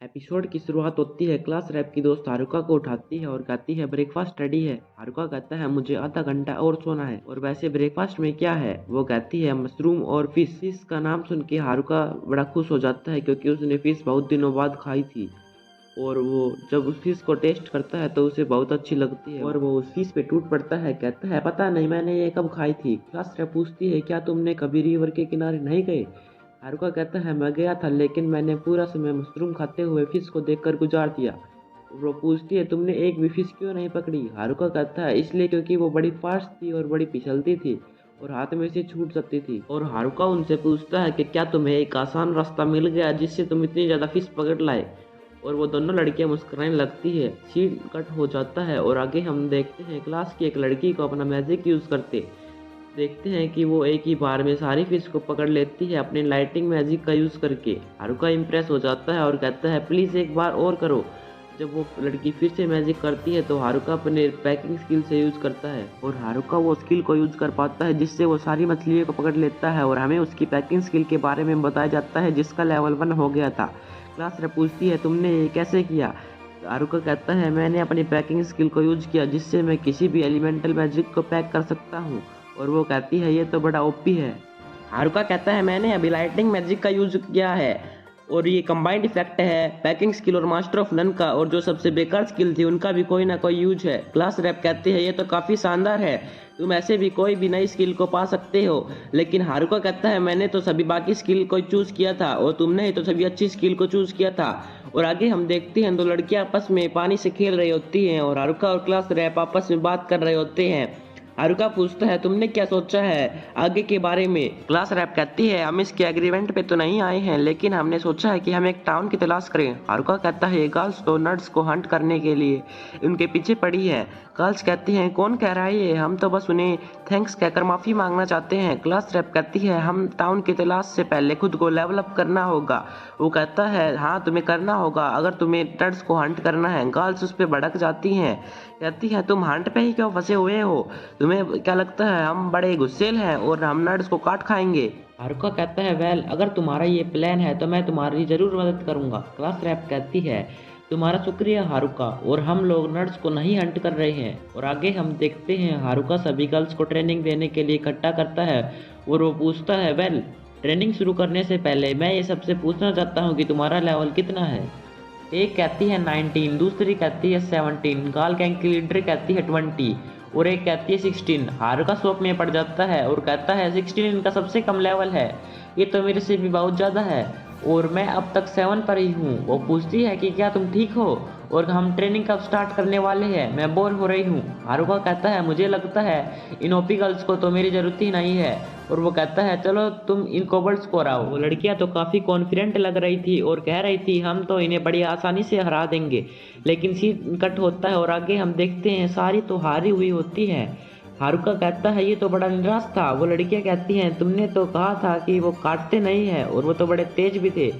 Episode की शुरुआत होती है। क्लास रैप की दोस्त हारुका को उठाती है और कहती है ब्रेकफास्ट रेडी है। हारुका कहता है मुझे आधा घंटा और सोना है। और वैसे ब्रेकफास्ट में क्या है? वो कहती है मशरूम और फिश। फिश का नाम सुन के हारुका बड़ा खुश हो जाता है क्योंकि उसने फिश बहुत दिनों बाद खाई थी। और वो जब उस फिश को टेस्ट करता है तो उसे बहुत अच्छी लगती है और वो उस फिश पे टूट पड़ता है। कहता है पता नहीं मैंने ये कब खाई थी। क्लास रैप पूछती है क्या तुमने कभी रिवर के किनारे नहीं गए? हारुका कहता है मैं गया था लेकिन मैंने पूरा समय मशरूम खाते हुए फिश को देखकर गुजार दिया। वो पूछती है तुमने एक भी फिश क्यों नहीं पकड़ी? हारुका कहता है इसलिए क्योंकि वो बड़ी फास्ट थी और बड़ी फिसलती थी और हाथ में से छूट सकती थी। और हारुका उनसे पूछता है कि क्या तुम्हें एक आसान रास्ता मिल गया जिससे तुम इतनी ज़्यादा फिश पकड़ लाए? और वो दोनों लड़कियां मुस्कुराने लगती है। सीन कट हो जाता है और आगे हम देखते हैं क्लास की एक लड़की को अपना मैजिक यूज़ करते देखते हैं कि वो एक ही बार में सारी फिश को पकड़ लेती है अपने लाइटिंग मैजिक का यूज़ करके। हारुका इम्प्रेस हो जाता है और कहता है प्लीज़ एक बार और करो। जब वो लड़की फिर से मैजिक करती है तो हारुका अपने पैकिंग स्किल से यूज़ करता है और हारुका वो स्किल को यूज़ कर पाता है जिससे वो सारी मछलियों को पकड़ लेता है। और हमें उसकी पैकिंग स्किल के बारे में बताया जाता है जिसका लेवल 1 हो गया था। क्लास रैप पूछती है तुमने ये कैसे किया? हारुका कहता है मैंने अपनी पैकिंग स्किल को यूज किया जिससे मैं किसी भी एलिमेंटल मैजिक को पैक कर सकता हूँ। और वो कहती है ये तो बड़ा ओपी है। हारुका कहता है मैंने अभी लाइटिंग मैजिक का यूज किया है और ये कंबाइंड इफेक्ट है पैकिंग स्किल और मास्टर ऑफ नन का, और जो सबसे बेकार स्किल थी उनका भी कोई ना कोई यूज है। क्लास रैप कहती है ये तो काफ़ी शानदार है, तुम ऐसे भी कोई भी नई स्किल को पा सकते हो। लेकिन हारुका कहता है मैंने तो सभी बाकी स्किल को चूज किया था और तुमने ही तो सभी अच्छी स्किल को चूज किया था। और आगे हम देखते हैं दो लड़कियां आपस में पानी से खेल रही होती हैं और हारुका और क्लास रैप आपस में बात कर रहे होते हैं। हारुका पूछता है तुमने क्या सोचा है आगे के बारे में? क्लास रैप कहती है हम इसके एग्रीमेंट पे तो नहीं आए हैं लेकिन हमने सोचा है कि हम एक टाउन की तलाश करें। हारुका कहता है गर्ल्स तो नर्ड्स को हंट करने के लिए उनके पीछे पड़ी है। गर्ल्स कहती हैं कौन कह रहा है ये, हम तो बस उन्हें थैंक्स कहकर माफ़ी मांगना चाहते हैं। क्लास रैप कहती है हम टाउन की तलाश से पहले खुद को लेवल अप करना होगा। वो कहता है हाँ तुम्हें करना होगा अगर तुम्हें नर्ड्स को हंट करना है। गर्ल्स उस पर भड़क जाती हैं, कहती है तुम हंट पे ही क्यों फंसे हुए हो? तुम्हें क्या लगता है हम बड़े गुस्सेल हैं और हम नर्ड्स को काट खाएंगे? हारुका कहता है वेल अगर तुम्हारा ये प्लान है तो मैं तुम्हारी जरूर मदद करूंगा। क्लास रैप कहती है तुम्हारा शुक्रिया हारुका, और हम लोग नर्ड्स को नहीं हंट कर रहे हैं। और आगे हम देखते हैं हारुका सभी गर्ल्स को ट्रेनिंग देने के लिए इकट्ठा करता है और वो पूछता है वेल ट्रेनिंग शुरू करने से पहले मैं ये सबसे पूछना चाहता हूँ कि तुम्हारा लेवल कितना है? एक कहती है 19, दूसरी कहती है 17, गर्ल गैंग की लीडर कहती है 20 और एक कहती है 16। हारुका शॉक में पड़ जाता है और कहता है 16 इनका सबसे कम लेवल है, ये तो मेरे से भी बहुत ज़्यादा है और मैं अब तक 7 पर ही हूँ। वो पूछती है कि क्या तुम ठीक हो और हम ट्रेनिंग कब स्टार्ट करने वाले हैं, मैं बोर हो रही हूँ। हारुका कहता है मुझे लगता है इन ओपी गर्ल्स को तो मेरी ज़रूरत ही नहीं है। और वो कहता है चलो तुम इन कोबल्ट्स को हराओ। वो लड़कियां तो काफ़ी कॉन्फिडेंट लग रही थी और कह रही थी हम तो इन्हें बड़ी आसानी से हरा देंगे। लेकिन सीन कट होता है और आगे हम देखते हैं सारी तो हारी हुई होती है। हारुका कहता है ये तो बड़ा निराश था। वो लड़कियां कहती हैं तुमने तो कहा था कि वो काटते नहीं है और वो तो बड़े तेज भी थे।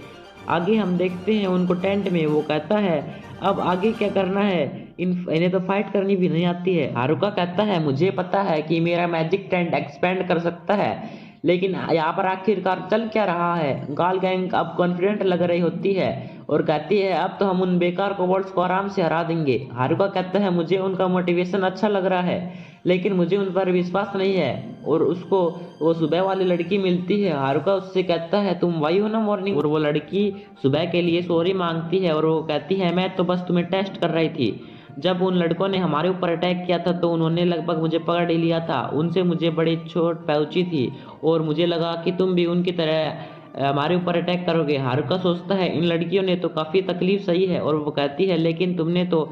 आगे हम देखते हैं उनको टेंट में। वो कहता है अब आगे क्या करना है, इन्हें तो फाइट करनी भी नहीं आती है। हारुका कहता है मुझे पता है कि मेरा मैजिक टेंट एक्सपेंड कर सकता है, लेकिन यहाँ पर आखिरकार चल क्या रहा है? गर्ल गैंग अब कॉन्फिडेंट लग रही होती है और कहती है अब तो हम उन बेकार कोबल्ट्स को आराम से हरा देंगे। हारुका कहता है मुझे उनका मोटिवेशन अच्छा लग रहा है लेकिन मुझे उन पर विश्वास नहीं है। और उसको वो सुबह वाली लड़की मिलती है। हारुका उससे कहता है तुम वही हो ना मॉर्निंग? और वो लड़की सुबह के लिए सॉरी मांगती है और वो कहती है मैं तो बस तुम्हें टेस्ट कर रही थी। जब उन लड़कों ने हमारे ऊपर अटैक किया था तो उन्होंने लगभग मुझे पकड़ ही लिया था, उनसे मुझे बड़ी चोट पहुंची थी और मुझे लगा कि तुम भी उनकी तरह हमारे ऊपर अटैक करोगे। हारुका सोचता है इन लड़कियों ने तो काफ़ी तकलीफ सही है और वो कहती है लेकिन तुमने तो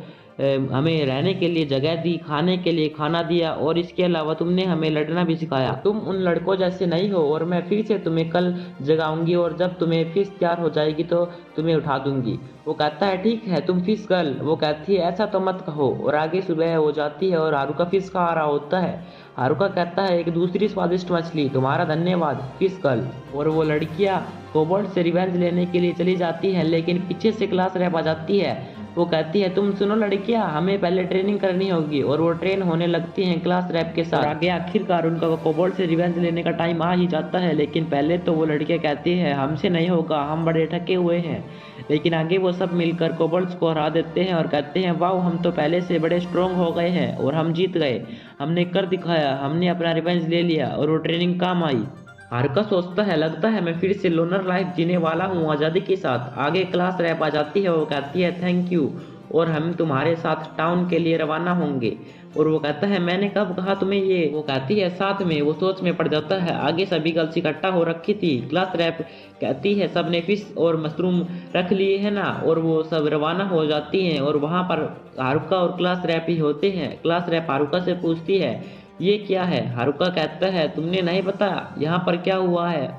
हमें रहने के लिए जगह दी, खाने के लिए खाना दिया और इसके अलावा तुमने हमें लड़ना भी सिखाया। तुम उन लड़कों जैसे नहीं हो और मैं फिर से तुम्हें कल जगाऊंगी और जब तुम्हें फिश तैयार हो जाएगी तो तुम्हें उठा दूंगी। वो कहता है ठीक है तुम फिश गर्ल। वो कहती है ऐसा तो मत कहो। और आगे सुबह हो जाती है और हारुका फिश खा रहा होता है। हारुका कहता है एक दूसरी स्वादिष्ट मछली, तुम्हारा धन्यवाद फिश गर्ल। और वो लड़कियां कोबल्ट से रिवेंज लेने के लिए चली जाती हैं लेकिन पीछे से क्लास रैप आ जाती है। वो कहती है तुम सुनो लड़कियां, हमें पहले ट्रेनिंग करनी होगी, और वो ट्रेन होने लगती हैं क्लास रैप के साथ। और आगे आखिरकार उनका कोबोल्ड से रिवेंज लेने का टाइम आ ही जाता है, लेकिन पहले तो वो लड़कियां कहती है हमसे नहीं होगा, हम बड़े थके हुए हैं। लेकिन आगे वो सब मिलकर कोबोल्ड्स को हरा देते हैं और कहते हैं वाओ, हम तो पहले से बड़े स्ट्रोंग हो गए हैं और हम जीत गए, हमने कर दिखाया, हमने अपना रिवेंज ले लिया और वो ट्रेनिंग काम आई। हारुका सोचता है लगता है मैं फिर से लोनर लाइफ जीने वाला हूँ आज़ादी के साथ। आगे क्लास रैप आ जाती है, वो कहती है थैंक यू, और हम तुम्हारे साथ टाउन के लिए रवाना होंगे। और वो कहता है मैंने कब कहा तुम्हें ये, वो कहती है साथ में। वो सोच में पड़ जाता है, आगे सभी गर्ल्स इकट्ठा हो रखी थी। क्लास रैप कहती है सबने फिश और मशरूम रख लिए है ना, और वो सब रवाना हो जाती हैं और वहाँ पर हारुका और क्लास रैप ही होते हैं। क्लास रैप हारुका से पूछती है ये क्या है। हारुका कहता है तुमने नहीं बताया यहाँ पर क्या हुआ है,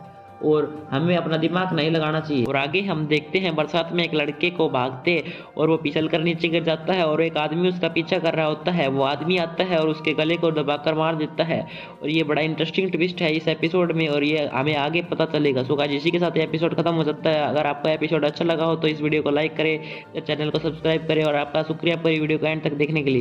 और हमें अपना दिमाग नहीं लगाना चाहिए। और आगे हम देखते हैं बरसात में एक लड़के को भागते, और वो फिसल कर नीचे गिर जाता है और एक आदमी उसका पीछा कर रहा होता है। वो आदमी आता है और उसके गले को दबाकर मार देता है। और ये बड़ा इंटरेस्टिंग ट्विस्ट है इस एपिसोड में, और ये हमें आगे पता चलेगा। सो गाइस इसी के साथ एपिसोड खत्म हो जाता है। अगर आपका एपिसोड अच्छा लगा हो तो इस वीडियो को लाइक करें, चैनल को सब्सक्राइब करें, और आपका शुक्रिया पूरी वीडियो को एंड तक देखने के लिए।